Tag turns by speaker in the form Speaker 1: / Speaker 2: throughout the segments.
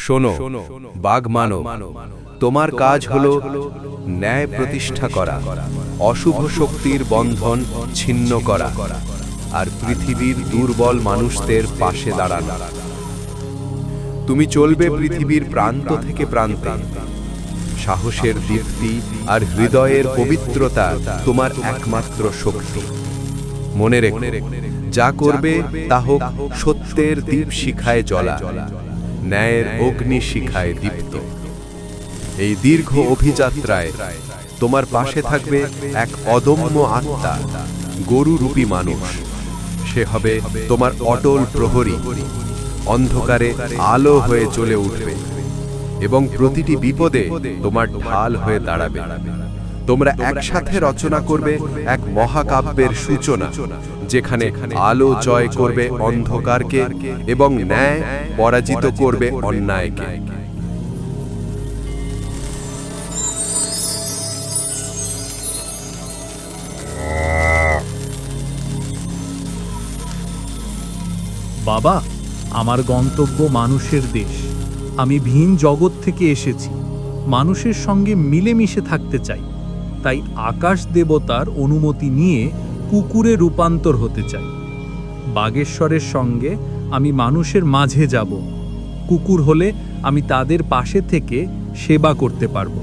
Speaker 1: শোনো বাঘ মানব, তোমার কাজ হলো ন্যায় প্রতিষ্ঠা করা, অশুভ শক্তির বন্ধন ছিন্ন করা আর পৃথিবীর দুর্বল মানুষদের পাশে দাঁড়ানো। তুমি চলবে পৃথিবীর প্রান্ত থেকে প্রান্তে। সাহসের দীপ্তি আর হৃদয়ের পবিত্রতা তোমার একমাত্র শক্তি। মনে রেখো, যা করবে তা হোক সত্যের দীপ শিখায় জ্বলা, ন্যায়ের অগ্নি শিখায় দীপ্ত। এই দীর্ঘ অভিযাত্রায় তোমার পাশে থাকবে এক অদম্য আত্মা, গরুরূপী মানুষ। সে হবে তোমার অটল প্রহরী, অন্ধকারে আলো হয়ে চলে উঠবে এবং প্রতিটি বিপদে তোমার ঢাল হয়ে দাঁড়াবে। তোমরা একসাথে রচনা করবে এক মহাকাব্যের সূচনা, যেখানে আলো জয় করবে অন্ধকারকে এবং ন্যায় পরাজিত করবে অন্যায়কে।
Speaker 2: বাবা, আমার গন্তব্য মানুষের দেশ। আমি ভিন জগৎ থেকে এসেছি, মানুষের সঙ্গে মিলেমিশে থাকতে চাই। তাই আকাশ দেবতার অনুমতি নিয়ে কুকুরে রূপান্তর হতে চাই। বাগেশ্বরের সঙ্গে আমি মানুষের মাঝে যাব। কুকুর হলে আমি তাদের পাশে থেকে সেবা করতে পারবো।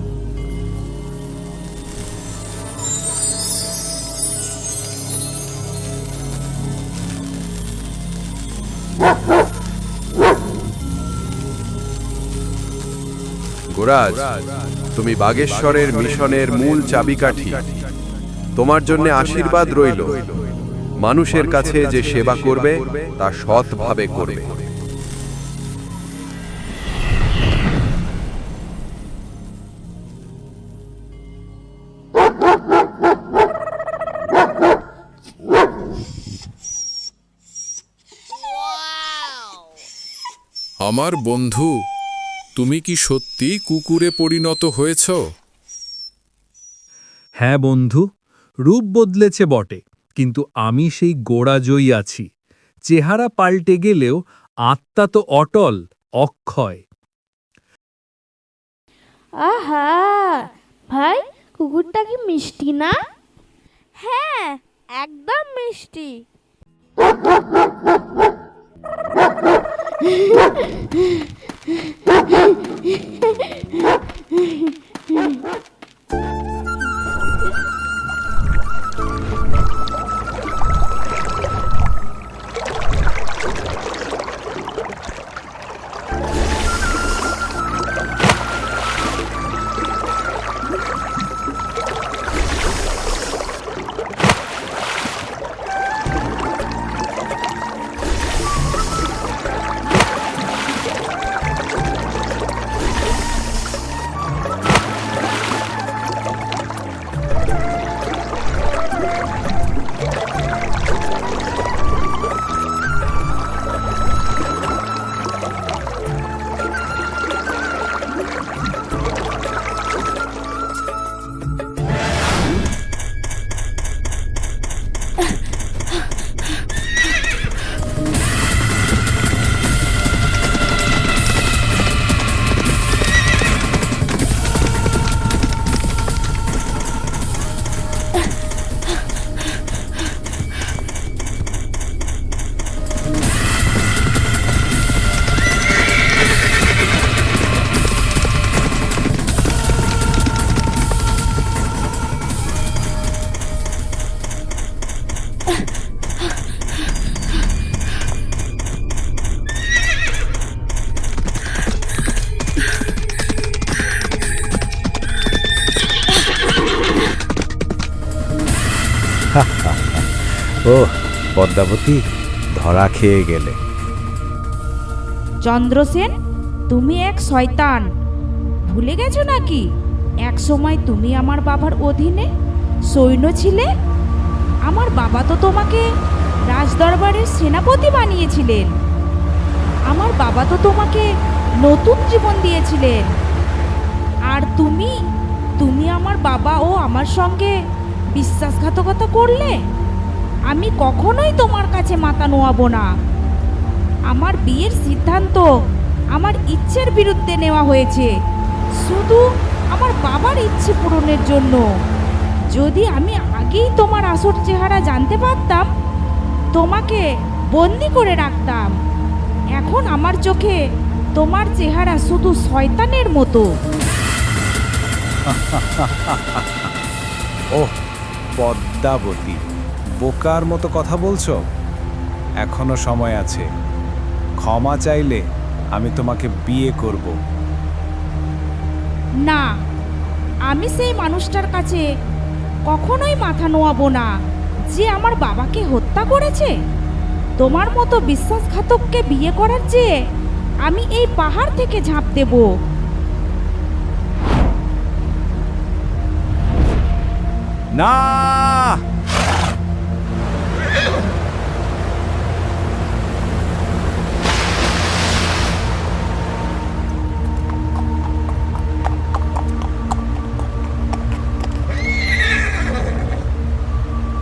Speaker 1: গোরাজ, তুমি বাগেশ্বরের মিশনের মূল চাবিকাঠি। তোমার জন্য আশীর্বাদ রইল। মানুষের কাছে যে সেবা করবে তা সৎভাবে করবে।
Speaker 3: আমার বন্ধু, তুমি কি সত্যি কুকুরে পরিণত হয়েছ?
Speaker 2: হ্যাঁ বন্ধু, রূপ বদলেছে বটে, কিন্তু আমি সেই গোড়াজয়ী আছি। চেহারা পাল্টে গেলেও আত্মা তো অটল, অক্ষয়।
Speaker 4: আহা ভাই, কুকুরটা কি মিষ্টি না?
Speaker 5: হ্যাঁ, একদম মিষ্টি।
Speaker 6: ও পদ্মাবতী, ধরা খেয়ে গেলে।
Speaker 4: চন্দ্রসেন, তুমি এক শয়তান। ভুলে গেছো নাকি এক সময় তুমি আমার বাবার অধীনে সৈন্য ছিলে? আমার বাবা তো তোমাকে রাজদরবারের সেনাপতি বানিয়েছিলেন। আমার বাবা তো তোমাকে নতুন জীবন দিয়েছিলেন। আর তুমি আমার বাবা ও আমার সঙ্গে বিশ্বাসঘাতকতা করলে। আমি কখনোই তোমার কাছে মাথা নোয়াবো না। আমার বিয়ের সিদ্ধান্ত আমার ইচ্ছের বিরুদ্ধে নেওয়া হয়েছে, শুধু আমার বাবার ইচ্ছে পূরণের জন্য। যদি আমি আগেই তোমার আসল চেহারা জানতে পারতাম, তোমাকে বন্দি করে রাখতাম। এখন আমার চোখে তোমার চেহারা শুধু শয়তানের মতো।
Speaker 6: ওহ পদ্মাবতী, বোকার মতো কথা বলছো? এখনো সময় আছে। ক্ষমা চাইলে আমি তোমাকে বিয়ে করব।
Speaker 4: না, আমি সেই মানুষটার কাছে কখনোই মাথা নোয়াবো না যে আমার বাবাকে হত্যা করেছে। তোমার মতো বিশ্বাসঘাতককে বিয়ে করার চেয়ে আমি এই পাহাড় থেকে ঝাঁপ দেব।
Speaker 6: না,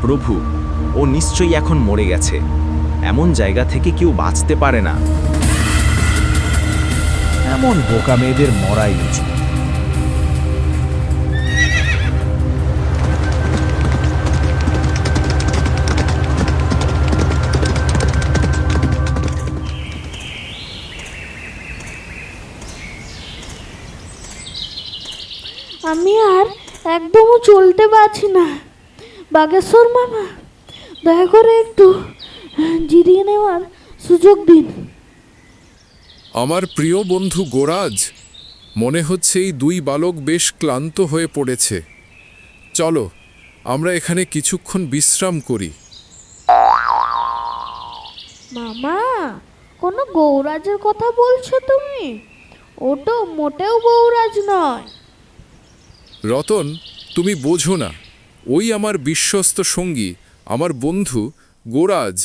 Speaker 7: প্রভু, ও নিশ্চয়ই এখন মরে গেছে। এমন জায়গা থেকে কেউ বাঁচতে পারে না।
Speaker 6: এমন বোকা মেয়েদের মরাই উচিত।
Speaker 5: আমি আর একদমও চলতে পারছি না। বাগেশ্বর মামা, দয়া করে একটু জিরিয়ে নেওয়ার সুযোগ দিন।
Speaker 3: আমার প্রিয় বন্ধু গোরাজ, মনে হচ্ছে এই দুই বালক বেশ ক্লান্ত হয়ে পড়েছে। চলো, আমরা এখানে কিছুক্ষণ বিশ্রাম করি।
Speaker 5: মামা, কোনো গৌরাজের কথা বলছো তুমি? ও তো মোটেও গৌরাজ নয়।
Speaker 3: রতন, তুমি বোঝো না, ওই আমার বিশ্বস্ত সঙ্গী, আমার বন্ধু গোরাজ।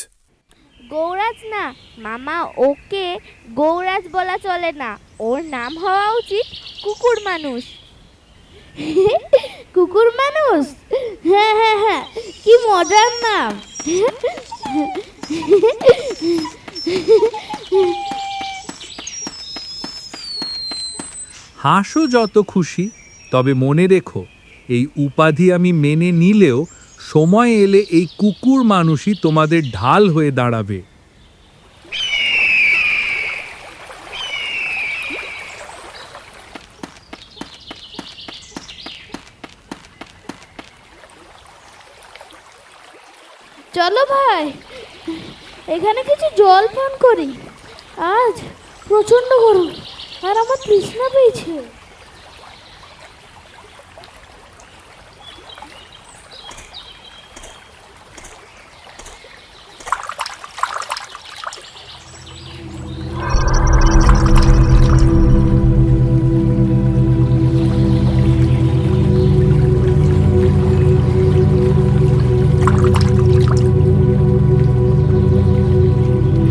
Speaker 5: গৌরাজ না মামা, ওকে গৌরাজ বলা চলে না। ওর নাম হওয়া উচিত কুকুর মানুষ। কুকুর মানুষ? হ্যাঁ হ্যাঁ হ্যাঁ, কি মজার নাম।
Speaker 2: হাসো যত খুশি, তবে মনে রেখো, এই উপাধি আমি মেনে নিলেও সময় এলে এই কুকুর মানুষই তোমাদের ঢাল হয়ে দাঁড়াবে।
Speaker 5: চলো ভাই, এখানে কিছু জল পান করি। আজ প্রচন্ড গরম আর আমার তৃষ্ণা পেয়েছে।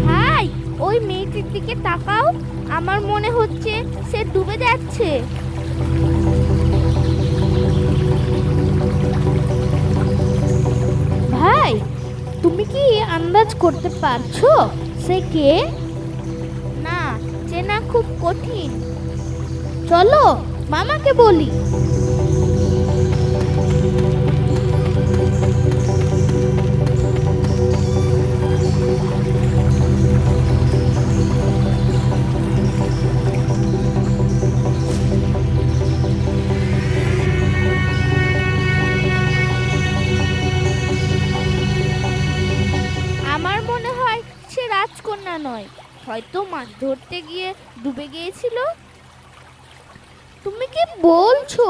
Speaker 5: ভাই, ওই মেয়েটির দিকে তাকাও। আমার মনে হচ্ছে সে ডুবে যাচ্ছে। ভাই, তুমি কি আন্দাজ করতে পারছো সে কে? না, চেনা খুব কঠিন। চলো মামাকে বলি। আমার মনে হয় সে রাজকন্যা নয়, হয়তো মাছ ধরতে গিয়ে ডুবে গিয়েছিল। তুমি কি বলছো?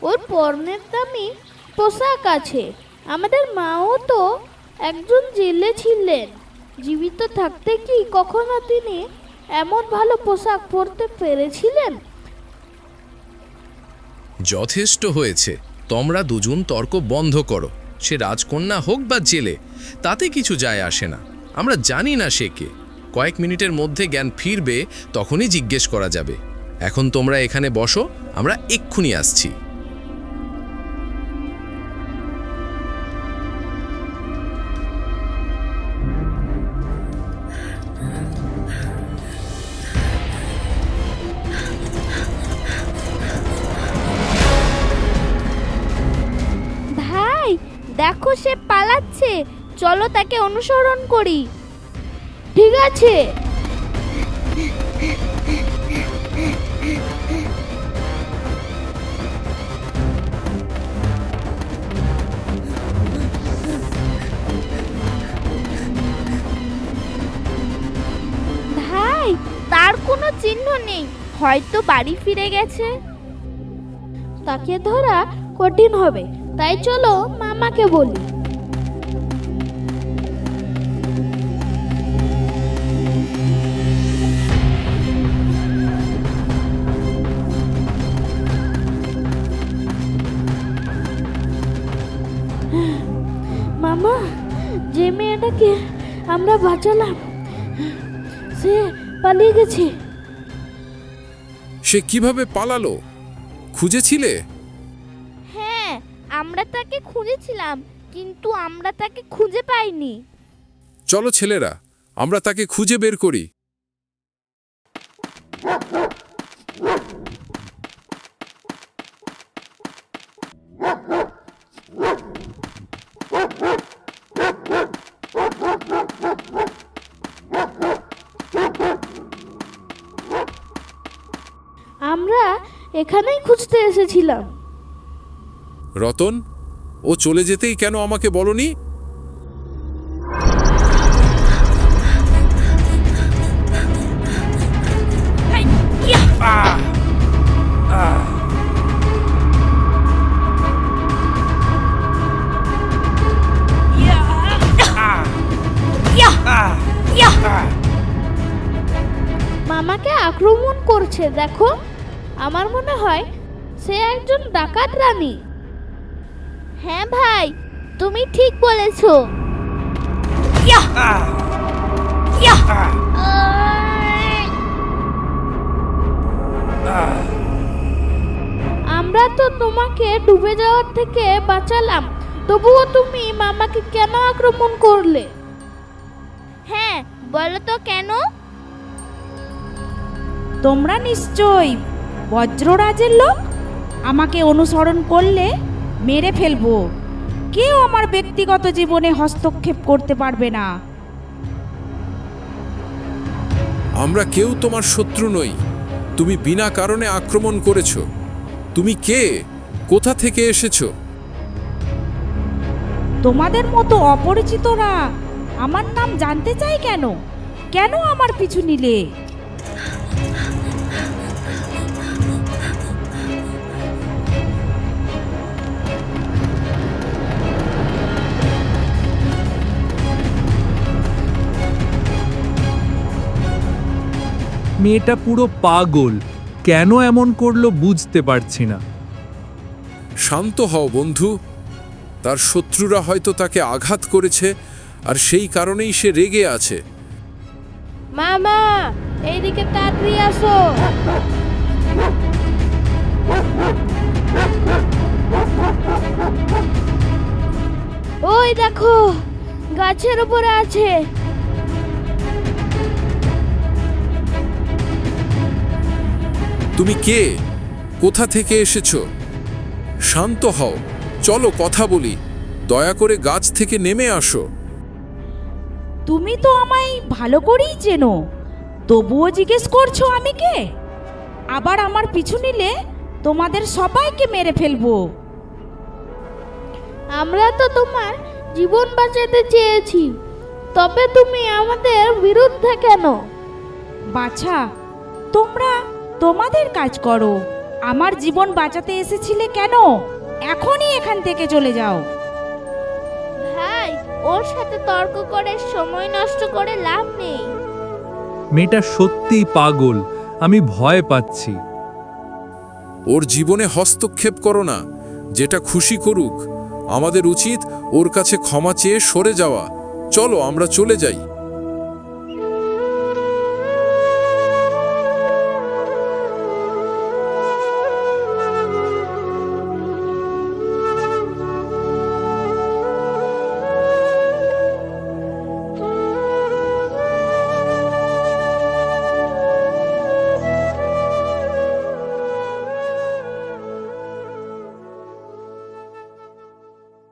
Speaker 5: ওর পরনের দামি পোশাক আছে। আমাদের মাও তো একজন জেলে ছিলেন। জীবিত থাকতে কি কখনো তিনি এমন ভালো পোশাক পরতে পেরেছিলেন?
Speaker 8: যথেষ্ট হয়েছে। তোমরা দুজন তর্ক বন্ধ করো। সে রাজকন্যা হোক বা জেলে, তাতে কিছু যায় আসে না। আমরা জানি না সে কে। কয়েক মিনিটের মধ্যে জ্ঞান ফিরবে, তখনই জিজ্ঞেস করা যাবে। এখন তোমরা এখানে বসো, আমরা এক্ষুনি আসছি।
Speaker 5: দেখো সে পালাচ্ছে, চলো তাকে অনুসরণ করি। ঠিক আছে। ভাই, তার কোনো চিহ্ন নেই, হয়তো বাড়ি ফিরে গেছে। তাকে ধরা কঠিন হবে, তাই চলো মামাকে বলি। মামা, যে মেয়েটাকে আমরা বাঁচালাম সে পালিয়ে গেছে।
Speaker 3: সে কিভাবে পালালো? খুঁজেছিলে?
Speaker 5: হ্যাঁ, আমরা তাকে খুঁজেছিলাম, কিন্তু আমরা তাকে খুঁজে পাইনি।
Speaker 3: চলো ছেলেরা, আমরা তাকে খুঁজে বের করি।
Speaker 5: আমরা এখানেই খুঁজতে এসেছিলাম।
Speaker 3: রতন, ও চলে যেতেই কেন আমাকে বলনি?
Speaker 5: মামাকে আক্রমণ করছে, দেখো। আমার মনে হয় সে একজন ডাকাত রানী। হ্যাঁ ভাই, তুমি ঠিক বলেছো। আমরা তো তোমাকে ডুবে যাওয়ার থেকে বাঁচালাম, তবুও তুমি মামাকে কেন আক্রমণ করলে? হ্যাঁ, বলো তো কেন?
Speaker 4: তোমরা নিশ্চয়ই বজ্ররাজের লোক। আমাকে অনুসরণ করলে মেরে ফেলবো। কেউ আমার ব্যক্তিগত জীবনে হস্তক্ষেপ করতে পারবে না।
Speaker 3: আমরা কেউ তোমার শত্রু নই। তুমি বিনা কারণে আক্রমণ করেছো। তুমি কে? কোথা থেকে এসেছো?
Speaker 4: তোমাদের মতো অপরিচিতরা আমার নাম জানতে চাই কেন? কেন আমার পিছু নিলে?
Speaker 2: মেয়েটা পুরো পাগল, কেন এমন করলো বুঝতে পারছি না।
Speaker 3: শান্ত হও বন্ধু। তার শত্রুরা হয়তো তাকে আঘাত করেছে, আর সেই কারণেই সে রেগে আছে।
Speaker 5: মামা, এইদিকে তাড়াতাড়ি আসো। ওই দেখো, গাছের উপরে আছে।
Speaker 3: তুমি কে? কোথা থেকে এসেছো? শান্ত হও, চলো কথা বলি। দয়া করে গাছ থেকে নেমে আসো।
Speaker 4: তুমি তো আমায় ভালো করেই চেনো, তবুও জিজ্ঞেস করছো আমি কে? আবার আমার পিছু নিলে তোমাদের সবাইকে মেরে ফেলবো।
Speaker 5: আমরা তো তোমার জীবন বাঁচাতে চেয়েছি, তবে তুমি আমাদের বিরুদ্ধে কেন?
Speaker 4: বাছা, তোমরা তোমাদের কাজ করো। আমার জীবন বাঁচাতে এসেছিলে কেন? এখনই এখান থেকে চলে যাও।
Speaker 5: ভাই, ওর সাথে তর্ক করে সময় নষ্ট করে লাভ নেই।
Speaker 2: মেয়েটা সত্যিই পাগল, আমি ভয় পাচ্ছি।
Speaker 3: ওর জীবনে হস্তক্ষেপ করো না। যেটা খুশি করুক। আমাদের উচিত ওর কাছে ক্ষমা চেয়ে সরে যাওয়া। চলো আমরা চলে যাই।